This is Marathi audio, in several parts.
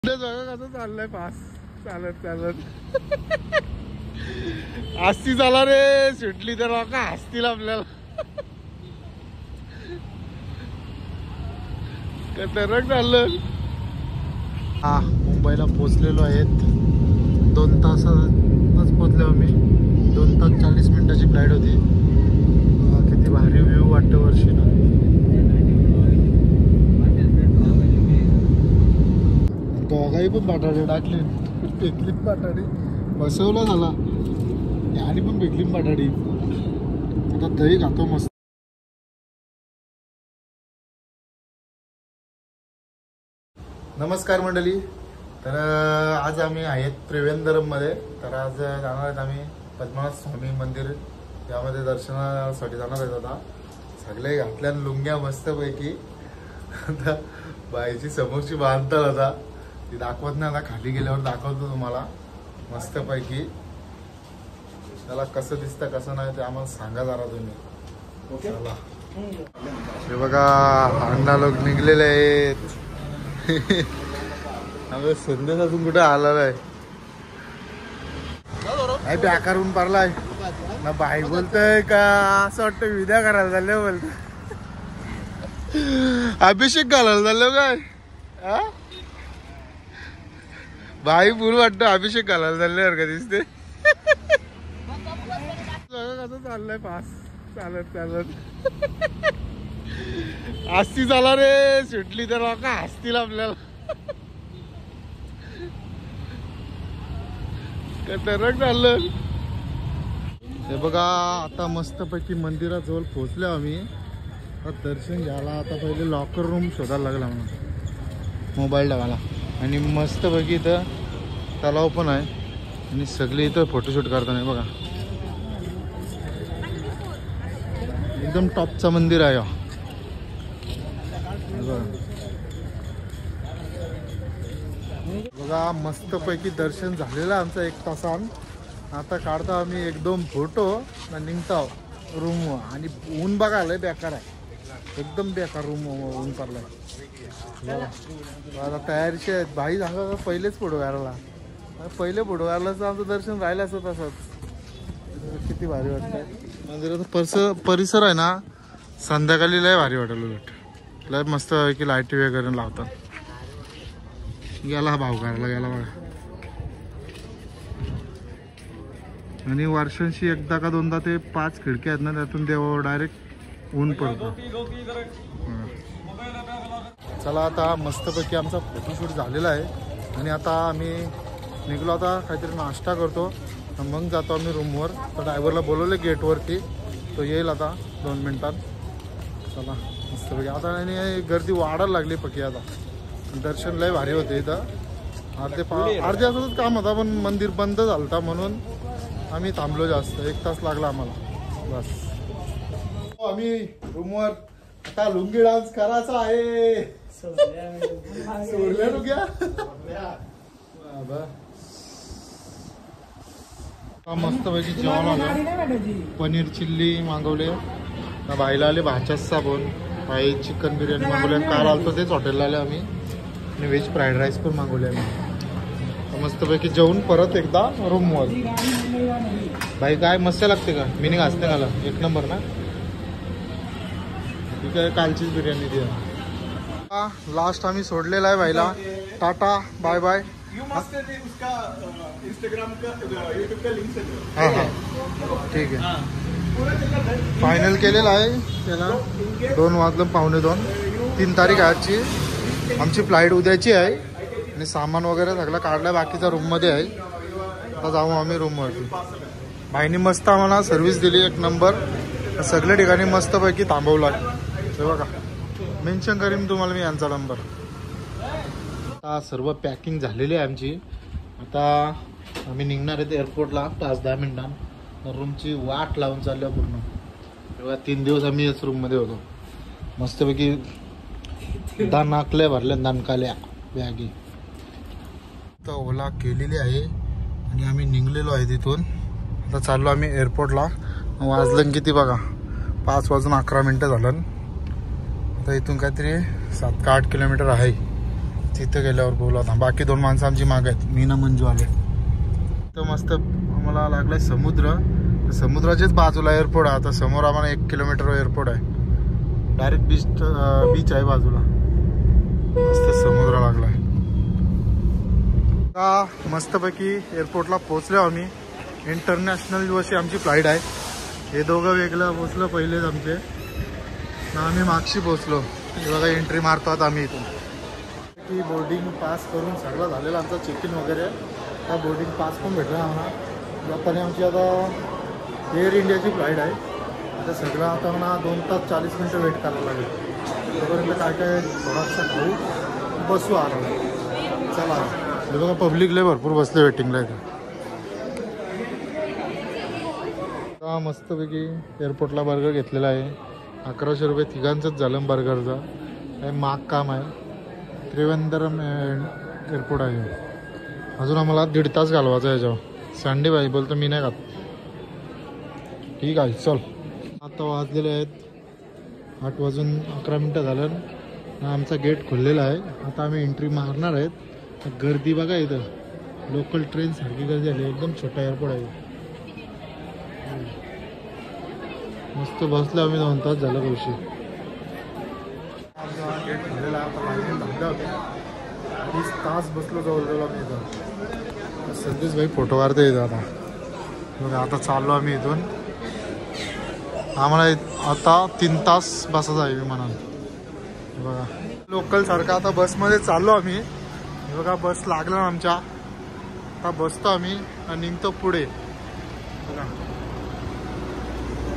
बघा कसं चाललंय पास चालत चालत. आस्ती झाला रे, सुटली तर का हसतील आपल्याला. खतरनाक चाललं. हा मुंबईला पोचलेलो आहेत. 2 तासातच पोचलो आम्ही. 2 तास 40 मिनिटाची फ्लाईट होती. किती भारी व्ह्यू वाटतं वर्षीला. दोघाही पण बटाटे टाकले, फेकली बटाटी, बसवला झाला आणि पण फेकली बटाटी. आता दही खातो मस्त. नमस्कार मंडळी. तर आज आम्ही आहेत त्रिवेंद्रम मध्ये. तर आज जाणार आहेत आम्ही पद्मनाभ स्वामी मंदिर, यामध्ये दर्शनासाठी जाणार आहेत. आता सगळे घातल्या लुंग्या मस्तपैकी. आता बाईची समोरची बांधतात, आता ती दाखवत नाही, आता खाली गेल्यावर दाखवतो तुम्हाला मस्तपैकी. त्याला कसं दिसतं कसं नाही ते आम्हाला सांगा जरा तुम्ही. चला हे बघा, अण्णा लोक निघलेले आहेत. आम्ही संदेश अजून कुठे आला नाही. बॅकारून पारलाय ना. बाई बोलतय का असं वाटतं विद्या करायला चालले, बोलत अभिषेक घालायला चाललो काय. बाई पूर वाटतं अभिषेक घालायला चालल्यावर का दिसते. कसं चाललंय पास चालत चालत. आस्ती झाला रे, सुटली तर का हसतील आपल्याला. खतरनाक चाललं. हे बघा, आता मस्तपैकी मंदिराजवळ पोहोचलो आम्ही. दर्शन घ्यायला आता पहिले लॉकर रूम शोधायला लागला म्हणून मोबाईल टाकायला. आणि मस्तपैकी इथं तलाव पण आहे आणि सगळे इथं फोटोशूट करताना. बघा एकदम टॉपचं मंदिर आहे. बघा मस्तपैकी दर्शन झालेलं आमचं 1 तासान. आता काढतो आम्ही 1-2 फोटो निघतो रूम. आणि ऊन बघायला बेकार आहे, एकदम बेकार रूम ऊन पडलाय. आता तयारीचे आहेत. भाई सांगा पहिलेच फोटो काढला, पहिले फोटो काढला तर आमचं दर्शन राहिलं असं तसंच. किती भारी वाटतंय. मंदिराचा परिसर आहे ना, संध्याकाळी लय भारी वाटेल. उलट लय मस्त की लाईटी वगैरे लावतात. गेला भाव करायला गेला बघा. आणि वर्षांशी एकदा का दोनदा ते 5 खिडक्या आहेत ना, त्यातून तेव्हा डायरेक्ट ऊन पडतं. चला आता मस्तपैकी आमचा फोटोशूट झालेला आहे. आणि आता आम्ही निघलो. आता काहीतरी नाश्ता करतो, मग जातो आम्ही रूमवर. तर ड्रायव्हरला बोलवलं गेटवरती, तो येईल आता 2 मिनिटात. चला मस्तपैकी. आता आणि गर्दी वाढायला लागली पक्की. आता दर्शन लय भारी होते इथं. अर्धे तासाचंच काम होता, पण मंदिर बंद झालं होता म्हणून आम्ही थांबलो जास्त. 1 तास लागला आम्हाला बस. आम्ही रूमवर आता लुंगी डान्स करायचा आहे. सोडल्या लुंग्या. मस्तपैकी जेवण आलं. पनीर चिल्ली मागवले. भाईला आले भाच्याच साबण. भाई चिकन बिर्याणी मागवले. काल आलतो तेच हॉटेलला आले आम्ही. आणि व्हेज फ्राईड राईस पण मागवले आम्ही. मस्तपैकी जेवून परत एकदा रूमवर. भाई काय मस्त लागते का मिनिंग असते मला. 1 नंबर ना. ठीक आहे, कालचीच बिर्याणी द्या. लास्ट आम्ही सोडलेला आहे भाईला. Tata bye bye. हां हां ठीक आहे. फायनल केलेलं आहे त्याला. 2 वाजलं, 1:45. 3 तारीख आहे आजची. आमची फ्लाईट उद्याची आहे. आणि सामान वगैरे सगळं काढलं बाकीचा रूममध्ये आहे. आता जाऊ आम्ही रूमवरती. भाईनी मस्त आम्हाला सर्व्हिस दिली 1 नंबर. सगळ्या ठिकाणी मस्तपैकी थांबवला. हे बघा, मेन्शन करीन तुम्हाला मी यांचा नंबर. आता सर्व पॅकिंग झालेली आहे आमची. आता आम्ही निघणार आहेत एअरपोर्टला 5-10 मिनिटांत. रूमची वाट लावून चालल्या पूर्ण. तेव्हा 3 दिवस आम्ही याच रूममध्ये होतो. मस्तपैकी नाकल्या भरल्या, दणकाल्या बॅगी. तर ओला केलेली आहे आणि आम्ही निघलेलो आहे तिथून. आता चाललो आम्ही एअरपोर्टला. वाजलं किती बघा, 5 वाजून 11 मिनटं झालं. आता इथून काहीतरी 7 का 8 किलोमीटर आहे. तिथे गेल्यावर बोलू आता. बाकी 2 माणसं आमची माग आहेत, मी ना मंजू आले. तर मस्त आम्हाला लागलाय समुद्र. समुद्राच्याच बाजूला एअरपोर्ट आहे. आता समोर आम्हाला 1 किलोमीटर एअरपोर्ट आहे. डायरेक्ट बीच आहे बाजूला. मस्त समुद्र लागलाय. मस्तपैकी एअरपोर्टला पोहोचलो आम्ही. इंटरनॅशनल अशी आमची फ्लाईट आहे. हे दोघं वेगळं पोचलं पहिलेच आमचे. आम्ही मागशी पोचलो. बघा एंट्री मारतो आता आम्ही इथून. की बोर्डिंग पास करून सगळं झालेलं आमचं चेक इन वगैरे. आता बोर्डिंग पास पण भेटला आम्हाला. जाताना आमची आता एअर इंडियाची फ्लाईट आहे. आता सगळं आता मला 2 तास 40 मिनटं वेट करायला लागेल. तोपर्यंत काय काय थोडासा खाऊ बसू आराम. चला हे बघा पब्लिक लय भरपूर बसले वेटिंगला इथे. आता मस्तपैकी एअरपोर्टला बर्गर घेतलेला आहे. 1100 रुपये तिघांचंच झालं बर्गरचा. हे महाग काम आहे. त्रिवेंद्रम एअरपोर्ट आहे. अजून आम्हाला 1.5 तास घालवायचा आहे याच्यावर. संडे भाई बोलतो मी नाही खात. ठीक आहे चल. आता वाजलेले आहेत 8 वाजून 11 मिनटं झालं. आमचा गेट खुललेला आहे. आता आम्ही एंट्री मारणार आहेत. गर्दी बघा इथं. लोकल ट्रेन सारखी गर्दी आली. एकदम छोटा एअरपोर्ट आहे. मस्त बसलो आम्ही 2 तास झालं कौशी. गेट खुललेला आहे. 20 तास बसलो जवळ आम्ही इथं. संदेश भाई फोटो काढता येतं आता. बघा आता चाललो आम्ही इथून. आम्हाला आता 3 तास बसायचं आहे विमानात. बघा लोकल सारखं आता बसमध्ये चाललो आम्ही. बघा बस लागला आमच्या. आता बसतो आम्ही आणि निघतो पुढे. बघा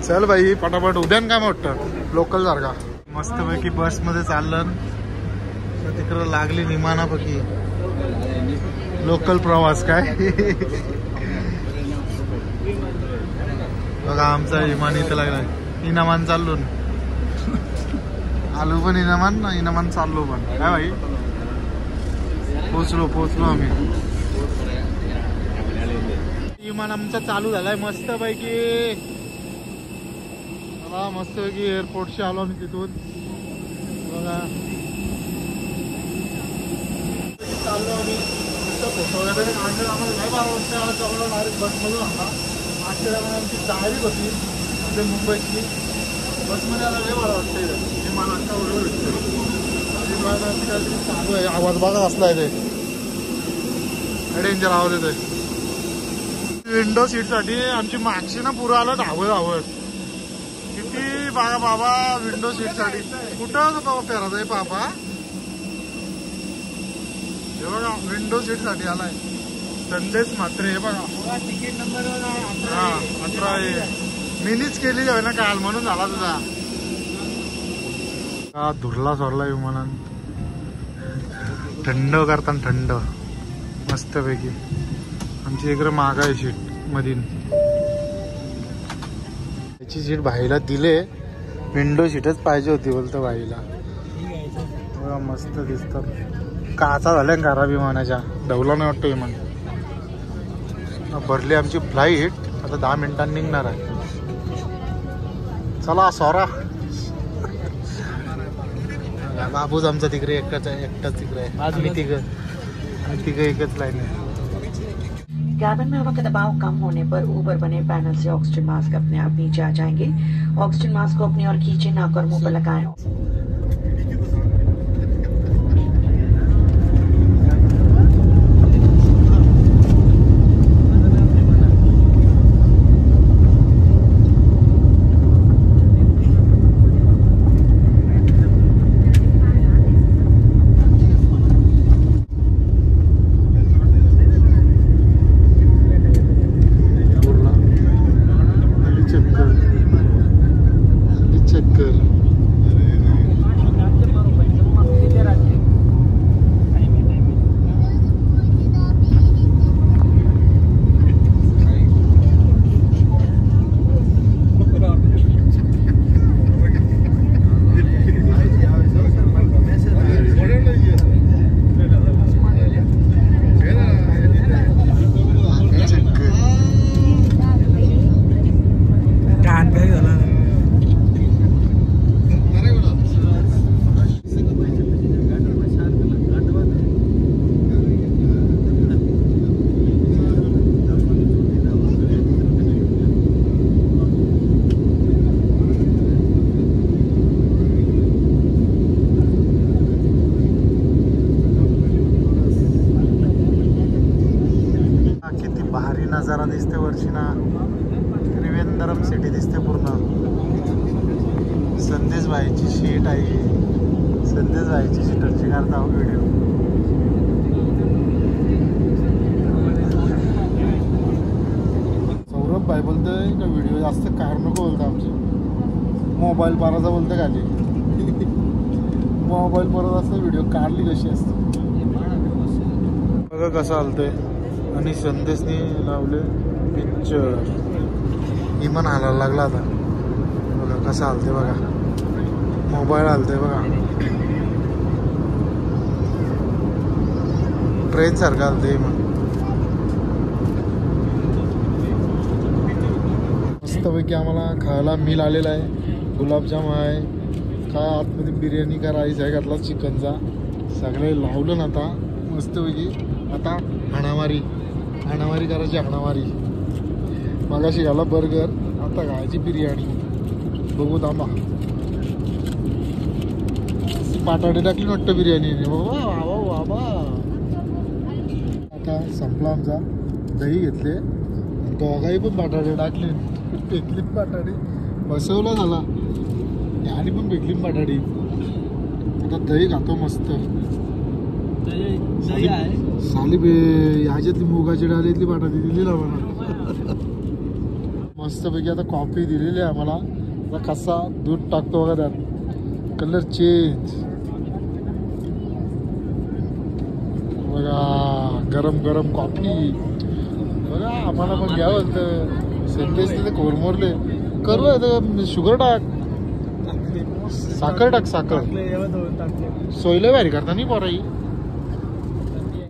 चल भाई पटापट. उद्यान काय वाटतं लोकल सारखा. मस्तपैकी बसमध्ये चाललं. तिकडं लागली विमानापैकी लोकल प्रवास काय. बघा आमचा विमान इथं लागलाय. इनामान चाललो आलो पण इनामान चाललो पण काय भाई. पोचलो आम्ही. विमान आमचा चालू झालाय मस्तपैकी. मला मस्तपैकी एअरपोर्टशी आलो आम्ही तिथून. बघा चाललो आम्ही. फोटो वगैरे काढले. आम्हाला नाही 12 वाजता चाललो डायरेक्ट बसमधून आला. आजच्या आमची तयारी होती म्हणजे मुंबईची. बसमध्ये आला लय बरं वाटतं. विमान आता उडवलं विमानाची काहीतरी चालू आहे. आवाज बघा असला आहे ते डेंजर आवाज येतोय. विंडो सीटसाठी आमची मागची ना पुरं आलं धावत. किती बघा बाबा विंडो सीटसाठी. कुठं बाबा फेरायचं आहे पापा. हे बघा विंडो सीटसाठी आलाय संदेश म्हात्रे. हे बघा तिकीट नंबर 18 आहे. मीनीच केली आहे ना काल म्हणून झाला तुझा. का धुरला सोडला विमानात. थंड करताना थंड मस्तपैकी. आमची इकडे माग आहे सीट मधील. त्याची सीट भाईला दिले. विंडो सीटच पाहिजे होती बोलतो भाईला. मस्त दिसतात. काचा झाल्या घरा विमानाच्या. ढवला नाही वाटतं विमान. भरली आमची फ्लाईट. आता 10 मिनिटांनी निघणार आहे. चला सोरा. बाबूच आमचा तिकडे एकटाच तिकडे आहे. आम्ही तिघं एकच लाईन आहे. कैबिन में हवा का दबाव कम होने पर ऊपर बने पैनल से ऑक्सीजन मास्क अपने आप नीचे आ जाएंगे. ऑक्सीजन मास्क को अपनी ओर खींचे, नाक और मुंह पर लगाएं. सिटी दिसते पूर्ण. संदेश भाईची शीट आहे. संदेश भाईची शीटरची करता व्हिडिओ. सौरभ भाई बोलतोय का व्हिडिओ जास्त कार नको बोलतो आमचे. मोबाईल पाराचा बोलतं खाली. मोबाईल परत असतं व्हिडिओ काढली कशी असते बघा कसं आलतंय. आणि संदेशने लावले पिक्चर. इमान हालायला लागला आता बघा कसं आलतंय बघा. मोबाईल आलतंय बघा. ट्रेन सारखं आलतंय इमान. मस्तपैकी आम्हाला खायला मील आलेला आहे. गुलाबजाम आहे काय आतमध्ये बिर्याणी का राईस आहे घातला चिकनचा. सगळे लावलं ना आता मस्तपैकी. आता हाणामारी करायची. हाणामारी मगाशी घाला बर्गर आता खायची बिर्याणी. बघू थांबा. बटाटे टाकली वाटतं बिर्याणीने. बाबा बाबा आता संपला आमचा. दही घेतले दोघाही पण बटाटे टाकले. फेकली बटाटे बसवला झाला आणि पण फेकली बटाटी. आता दही खातो मस्त. साली ह्याच्यातली मुगाची डाळीतली बटाटी दिली ना मला मस्तपैकी. आता कॉफी दिलेली आहे आम्हाला. आता कसा दूध टाकतो बघा त्यात. कलर चेंज बघा. गरम गरम कॉफी बघा. आम्हाला पण घ्या बोलतं. संदेश तिथे कोरमोरले करू आता. शुगर टाक साखर टाक. साखर सोयले भारी करता नाही पोराई.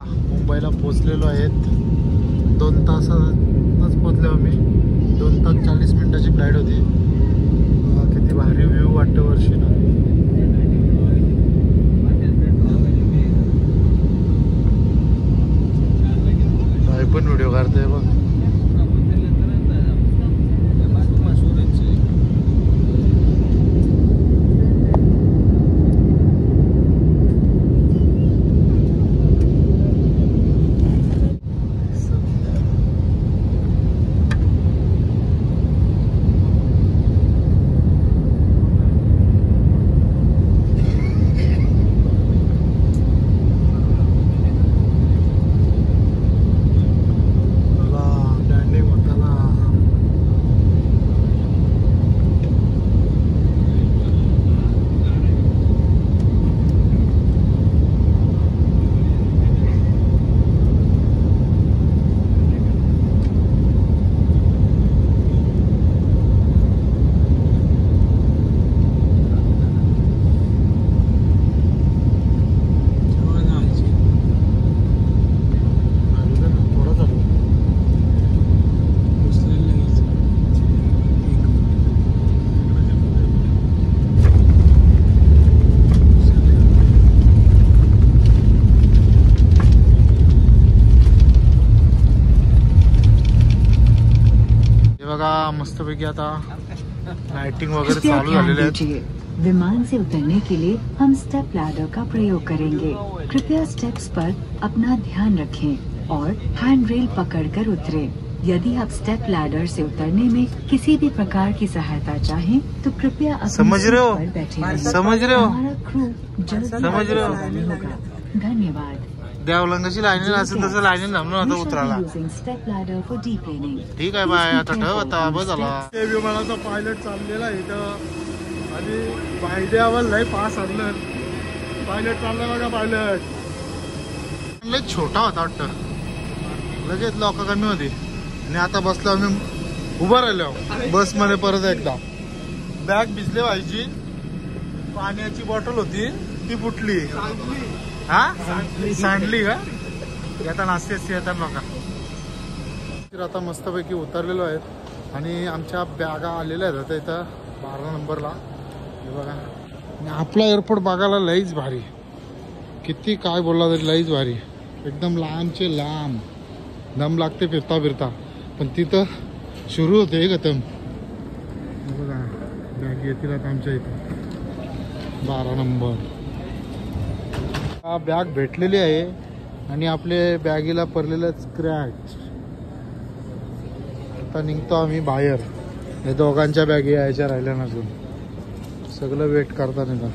मुंबईला पोचलेलो आहेत. 2 तासातच पोचलो आम्ही. 2 तास 40 मिनिटाची फ्लाईट होती. किती भारी व्ह्यू वाटतं वर्षीनं. भाई पण व्हिडिओ काढतोय बघ. मस्तपैकी आता लाइटिंग वगैरह चालू झालेले आहेत. विमान से उतरने के लिए हम स्टेप लैडर का प्रयोग करेंगे. कृपया स्टेप्स पर अपना ध्यान रखें और हैंड रेल पकड़कर उतरें. यदि आप स्टेप लैडर से उतरने में किसी भी प्रकार की सहायता चाहें तो कृपया अपनी समझ रहे हो? सीट पर बैठे. समझ रहे हो? हमारा क्रू जल्द समझ रहे हो? होगा. धन्यवाद. देवलंगाची लाईन असेल तसं लाईन थांबलो आता उतरायला. ठीक आहे बाय. आता ठेव आता बस झाला. विमानाचा पायलट चाललेला आहे इथं आणि पायदे आवाज नाही पास आणलं. पायलट चालला बघा. पायलट लय छोटा होता वाटतं. लगेच लोक कमी होती आणि आता बसलो आम्ही. उभं राहिलो बस मध्ये. परत एकदा बॅग भिजले व्हायची. पाण्याची बॉटल होती ती फुटली. हा सांडली का. आता नाश्ते असते येतात लोका. आता मस्तपैकी उतरलेलो आहेत आणि आमच्या बॅगा आलेल्या आहेत आता इथं 12 नंबरला. हे बघा. आपला एअरपोर्ट बघायला लईच भारी. किती काय बोलला तरी लईच भारी. एकदम लांबचे लांब. दम लागते फिरता फिरता. पण तिथं सुरू होते गतम. बघा बॅग येतील आता आमच्या इथं 12 नंबर. बॅग भेटलेली आहे आणि आपले बॅगीला पडलेलं स्क्रॅच. आता निघतो आम्ही बाहेर. हे दोघांच्या बॅगी यायच्या राहिल्या ना अजून, सगळं वेट करता नाही का.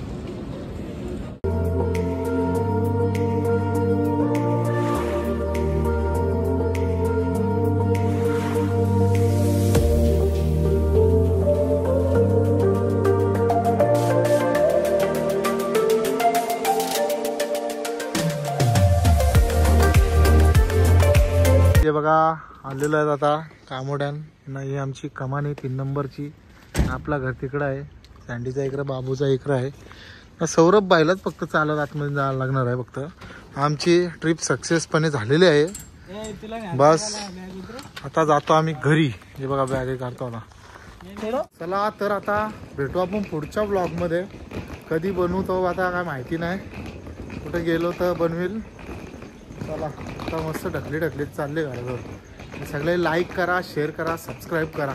हे बघा आलेलो आहे आता कामोड्यान. नाही आमची कमान आहे 3 नंबरची. आपला घर तिकडं आहे, सँडीचा इकडं, बाबूचा इकडं आहे. सौरभ बाईलाच फक्त चालत आतमध्ये जायला लागणार आहे. फक्त आमची ट्रिप सक्सेसपणे झालेली आहे. बस आता जातो आम्ही घरी. हे बघा बॅग काढतो आता. चला तर आता भेटू आपण पुढच्या ब्लॉगमध्ये. कधी बनवतो आता काय माहिती नाही, कुठे गेलो तर बनवेल. चला आता मस्त ढकलीत चालले घराजवळ. सगळे लाईक करा, शेअर करा, सबस्क्राईब करा.